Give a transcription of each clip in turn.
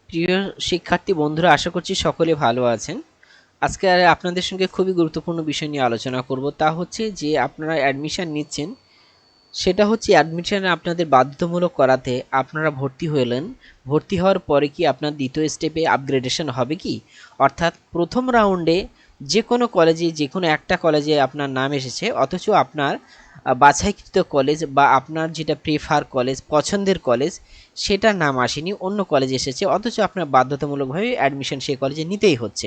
প্রিয় শিক্ষার্থী বন্ধুরা, আশা করছি সকলে ভালো আছেন। আজকে আপনাদের সঙ্গে খুবই গুরুত্বপূর্ণ বিষয় নিয়ে আলোচনা করব। তা হচ্ছে যে আপনারা অ্যাডমিশন নিচ্ছেন, সেটা হচ্ছে অ্যাডমিশন আপনাদের বাধ্যতামূলক করাতে আপনারা ভর্তি হলেন। ভর্তি হওয়ার পরে কি আপনার দ্বিতীয় স্টেপে আপগ্রেডেশন হবে কি? অর্থাৎ প্রথম রাউন্ডে যে কোনো কলেজে, যে কোনো একটা কলেজে আপনার নাম এসেছে, অথচ আপনার বাছাইকৃত কলেজ বা আপনার যেটা প্রেফার কলেজ, পছন্দের কলেজ, সেটার নাম আসেনি, অন্য কলেজে এসেছে, অথচ আপনার বাধ্যতামূলকভাবে অ্যাডমিশন সেই কলেজে নিতেই হচ্ছে।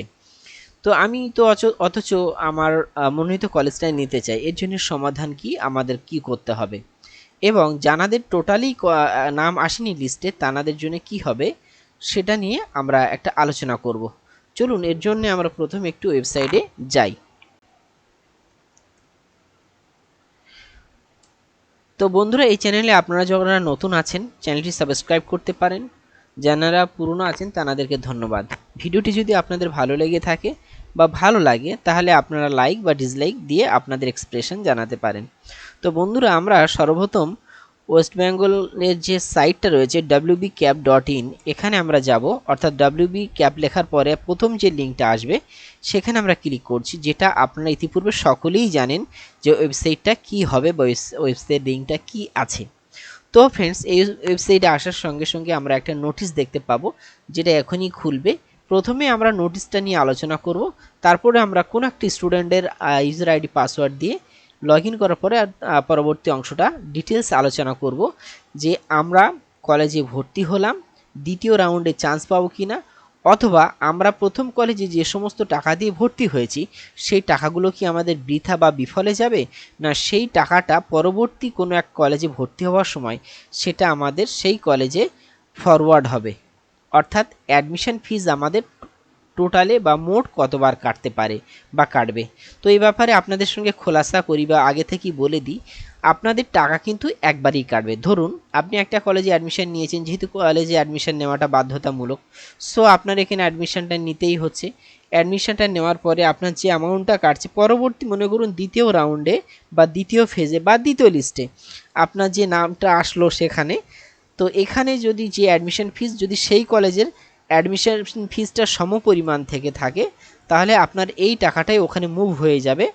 তো আমি তো অথচ আমার মনোনীত কলেজটাই নিতে চাই। এর জন্য সমাধান কি, আমাদের কি করতে হবে, এবং যাদের টোটালি নাম আসেনি লিস্টে তাদের জন্য কি হবে, সেটা নিয়ে আমরা একটা আলোচনা করব। চলুন, এর জন্য আমরা প্রথমে একটু ওয়েবসাইটে যাই। তো বন্ধুরা, এই চ্যানেলে আপনারা যারা নতুন আছেন চ্যানেলটি সাবস্ক্রাইব করতে পারেন, যারা পুরনো আছেন তাদেরকে ধন্যবাদ। ভিডিওটি যদি আপনাদের ভালো লেগে থাকে বা ভালো লাগে, তাহলে আপনারা লাইক বা ডিসলাইক দিয়ে আপনাদের এক্সপ্রেশন জানাতে পারেন। তো বন্ধুরা, আমরা সর্বপ্রথম ওয়েস্ট বেঙ্গলের যে সাইটটা রয়েছে wbcap.in, এখানে আমরা যাব। অর্থাৎ wbcap লেখার পরে প্রথম যে লিঙ্কটা আসবে সেখানে আমরা ক্লিক করছি, যেটা আপনারা ইতিপূর্বে সকলেই জানেন যে ওয়েবসাইটটা কি হবে বা ওয়েবসাইট লিঙ্কটা কি আছে। তো ফ্রেন্ডস, এই ওয়েবসাইটে আসার সঙ্গে সঙ্গে আমরা একটা নোটিশ দেখতে পাবো, যেটা এখনই খুলবে। প্রথমে আমরা নোটিশটা নিয়ে আলোচনা করব, তারপরে আমরা কোন একটি স্টুডেন্টের ইউজার আইডি পাসওয়ার্ড দিয়ে লগ ইন করার পরে পরবর্তী অংশটা ডিটেলস আলোচনা করব, যে আমরা কলেজে ভর্তি হলাম, দ্বিতীয় রাউন্ডে চান্স পাবো কিনা, অথবা আমরা প্রথম কলেজে যে সমস্ত টাকা দিয়ে ভর্তি হয়েছি সেই টাকাগুলো কি আমাদের বৃথা বা বিফলে যাবে, না সেই টাকাটা পরবর্তী কোনো এক কলেজে ভর্তি হওয়ার সময় সেটা আমাদের সেই কলেজে ফরওয়ার্ড হবে। অর্থাৎ অ্যাডমিশন ফিজ আমাদের টোটালে বা মোট কতবার কাটতে পারে বা কাটবে। তো এই ব্যাপারে আপনাদের সঙ্গে খোলাসা করি বা আগে থেকেই বলে দিই, আপনাদের টাকা কিন্তু একবারই কাটবে। ধরুন আপনি একটা কলেজে অ্যাডমিশন নিয়েছেন, যেহেতু কলেজে অ্যাডমিশন নেওয়াটা বাধ্যতামূলক, সো আপনার এখানে অ্যাডমিশনটা নিতেই হচ্ছে। অ্যাডমিশনটা নেওয়ার পরে আপনার যে অ্যামাউন্টটা কাটছে, পরবর্তী মনে করুন দ্বিতীয় রাউন্ডে বা দ্বিতীয় ফেজে বা দ্বিতীয় লিস্টে আপনার যে নামটা আসলো সেখানে, তো এখানে যদি যে অ্যাডমিশন ফিস যদি সেই কলেজের অ্যাডমিশন ফিসটা সমপরিমাণ থেকে থাকে, তাহলে আপনার এই টাকাটাই ওখানে মুভ হয়ে যাবে,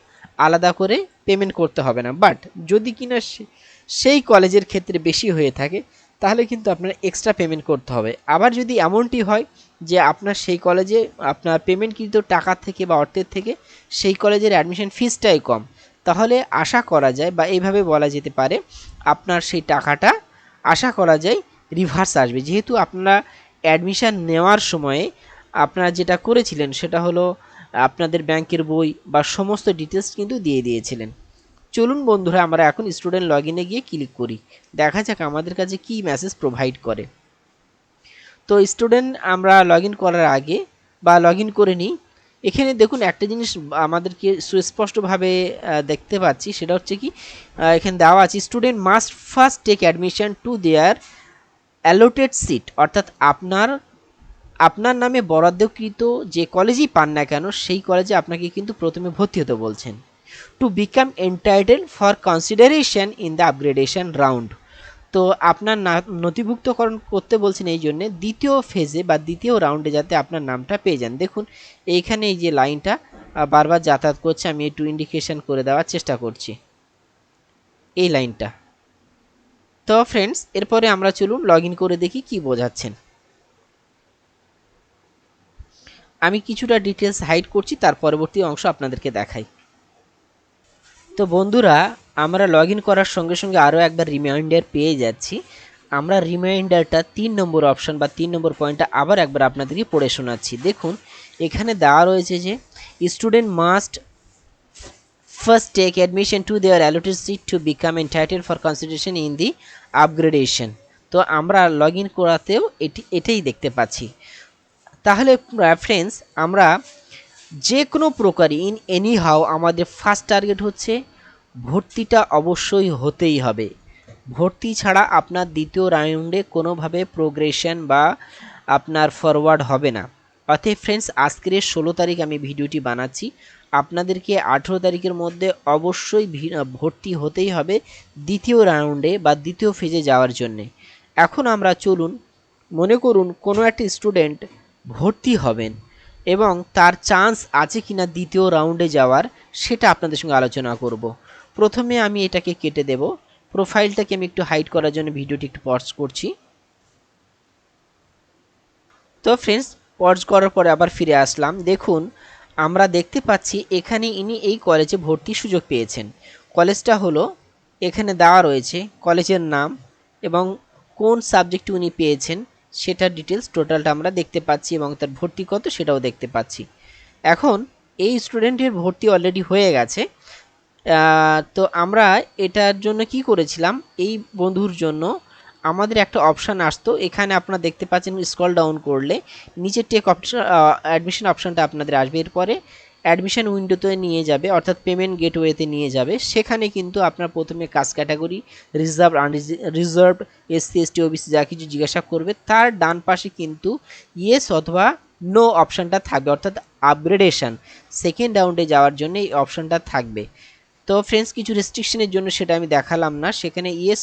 আলাদা করে পেমেন্ট করতে হবে না। বাট যদি কিনা সেই কলেজের ক্ষেত্রে বেশি হয়ে থাকে, তাহলে কিন্তু আপনার এক্সট্রা পেমেন্ট করতে হবে। আবার যদি এমনটি হয় যে আপনার সেই কলেজে আপনার পেমেন্ট কিন্তু টাকার থেকে বা অর্থের থেকে সেই কলেজের অ্যাডমিশন ফিসটাই কম, তাহলে আশা করা যায় বা এইভাবে বলা যেতে পারে, আপনার সেই টাকাটা আশা করা যায় রিভার্স আসবে। যেহেতু আপনারা অ্যাডমিশন নেওয়ার সময়ে আপনারা যেটা করেছিলেন সেটা হলো আপনাদের ব্যাংকের বই বা সমস্ত ডিটেলস কিন্তু দিয়ে দিয়েছিলেন। চলুন বন্ধুরা, আমরা এখন স্টুডেন্ট লগ ইনে গিয়ে ক্লিক করি, দেখা যাক আমাদের কাছে কি মেসেজ প্রোভাইড করে। তো স্টুডেন্ট আমরা লগ ইন করার আগে বা লগ ইন করে নিই, এখানে দেখুন একটা জিনিস আমাদেরকে সুস্পষ্টভাবে দেখতে পাচ্ছি, সেটা হচ্ছে কি, এখানে দেওয়া আছে student must first take admission to their allotted seat. অর্থাৎ আপনার নামে বরাদ্দকৃত যে কলেজেই পান না কেন সেই কলেজে আপনাকে কিন্তু প্রথমে ভর্তি হতে বলছেন, to become entitle for consideration in the upgradation round. তো আপনার নথিভুক্তকরণ করতে বলছেন এই জন্যে দ্বিতীয় ফেজে বা দ্বিতীয় রাউন্ডে যাতে আপনার নামটা পেয়ে যান। দেখুন এইখানে এই যে লাইনটা বারবার যাতায়াত করছে, আমি একটু ইন্ডিকেশন করে দেওয়ার চেষ্টা করছি, এই লাইনটা। তো ফ্রেন্ডস, এরপরে আমরা চলুন লগ ইন করে দেখি কি বোঝাচ্ছেন। আমি কিছুটা ডিটেলস হাইড করছি, তার পরবর্তী অংশ আপনাদেরকে দেখাই। তো বন্ধুরা, আমরা লগ ইন করার সঙ্গে সঙ্গে আরও একবার রিমাইন্ডার পেয়ে যাচ্ছি। আমরা রিমাইন্ডারটা 3 নম্বর অপশন বা 3 নম্বর পয়েন্টটা আবার একবার আপনাদেরকে পড়ে শোনাচ্ছি। দেখুন এখানে দেওয়া রয়েছে যে student must first take admission to their allotted seat to become entitle for consideration in the upgradation. তো আমরা লগ ইন করাতেও এটাই দেখতে পাচ্ছি। তাহলে ফ্রেন্ডস, আমরা যে কোনো প্রকারই ইন এনি হাউ আমাদের ফার্স্ট টার্গেট হচ্ছে ভর্তিটা অবশ্যই হতেই হবে। ভর্তি ছাড়া আপনার দ্বিতীয় রাউন্ডে কোনোভাবে প্রোগ্রেশন বা আপনার ফরওয়ার্ড হবে না। অতএব ফ্রেন্ডস, আজকের 16 তারিখ আমি ভিডিওটি বানাচ্ছি, আপনাদেরকে 18 তারিখের মধ্যে অবশ্যই ভর্তি হতেই হবে দ্বিতীয় রাউন্ডে বা দ্বিতীয় ফেজে যাওয়ার জন্যে। এখন আমরা চলুন মনে করুন কোনো একটা স্টুডেন্ট ভর্তি হবেন এবং তার চান্স আছে কিনা দ্বিতীয় রাউন্ডে যাওয়ার, সেটা আপনাদের সঙ্গে আলোচনা করব। প্রথমে আমি এটাকে কেটে দেব। প্রোফাইলটাকে আমি একটু হাইড করার জন্য ভিডিওটি একটু পজ করছি। তো ফ্রেন্ডস, পজ করার পরে আবার ফিরে আসলাম। দেখুন আমরা দেখতে পাচ্ছি এখানে ইনি এই কলেজে ভর্তির সুযোগ পেয়েছেন। কলেজটা হলো এখানে দেওয়া রয়েছে, কলেজের নাম এবং কোন সাবজেক্টে উনি পেয়েছেন সেটার ডিটেলস টোটালটা আমরা দেখতে পাচ্ছি এবং তার ভর্তি কত সেটাও দেখতে পাচ্ছি। এখন এই স্টুডেন্টের ভর্তি অলরেডি হয়ে গেছে। তো আমরা এটার জন্য কি করেছিলাম, এই বন্ধুর জন্য আমাদের একটা অপশান আসতো, এখানে আপনারা দেখতে পাচ্ছেন স্ক্রল ডাউন করলে নিচে টেক অপশন অ্যাডমিশন অপশানটা আপনাদের আসবে। এরপরে অ্যাডমিশন উইন্ডোতে নিয়ে যাবে, অর্থাৎ পেমেন্ট গেটওয়েতে নিয়ে যাবে। সেখানে কিন্তু আপনার প্রথমে caste category, reserve, reserve, SC ST OBC যা কিছু জিজ্ঞাসা করবে, তার ডান পাশে কিন্তু ইয়েস অথবা নো অপশানটা থাকবে, অর্থাৎ আপগ্রেডেশন সেকেন্ড রাউন্ডে যাওয়ার জন্য এই অপশানটা থাকবে। তো ফ্রেন্ডস, কিছু রেস্ট্রিকশনের জন্য সেটা আমি দেখালাম না, সেখানে ইয়েস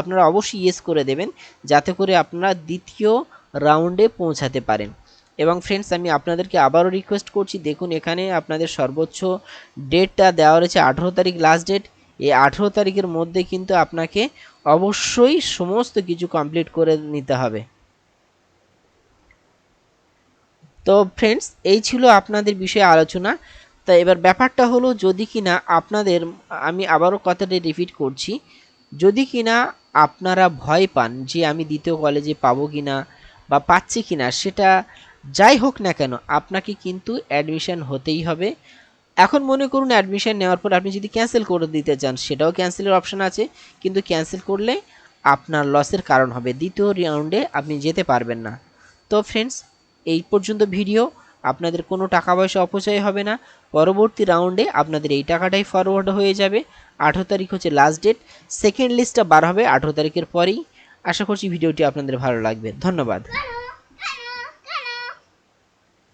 আপনারা অবশ্যই ইয়েস করে দেবেন যাতে করে আপনারা দ্বিতীয় রাউন্ডে পৌঁছাতে পারেন। এবং ফ্রেন্ডস, আমি আপনাদেরকে আবারও রিকোয়েস্ট করছি, দেখুন এখানে আপনাদের সর্বোচ্চ ডেটটা দেওয়া রয়েছে 18 তারিখ লাস্ট ডেট। এই 18 তারিখের মধ্যে কিন্তু আপনাকে অবশ্যই সমস্ত কিছু কমপ্লিট করে নিতে হবে। তো ফ্রেন্ডস, এই ছিল আপনাদের বিষয়ে আলোচনা। তা এবার ব্যাপারটা হলো, যদি কিনা আপনাদের, আমি আবারও কথাটা রিপিট করছি, যদি কিনা আপনারা ভয় পান যে আমি দ্বিতীয় কলেজে পাবো কিনা বা পাচ্ছি কিনা, সেটা যাই হোক না কেন আপনাকে কিন্তু অ্যাডমিশন হতেই হবে। এখন মনে করুন অ্যাডমিশন নেওয়ার পর আপনি যদি ক্যান্সেল করে দিতে চান, সেটাও ক্যান্সেলের অপশান আছে, কিন্তু ক্যান্সেল করলে আপনার লসের কারণ হবে, দ্বিতীয় রাউন্ডে আপনি যেতে পারবেন না। তো ফ্রেন্ডস, এই পর্যন্ত ভিডিও, আপনাদের কোনো টাকা পয়সা অপচয় হবে না। পরবর্তী রাউন্ডে আপনাদের এই টাকাটাই ফরওয়ার্ড হয়ে যাবে। 18 তারিখ হচ্ছে লাস্ট ডেট, সেকেন্ড লিস্টটা বার হবে 18 তারিখের পরেই। আশা করছি ভিডিওটি আপনাদের ভালো লাগবে। ধন্যবাদ।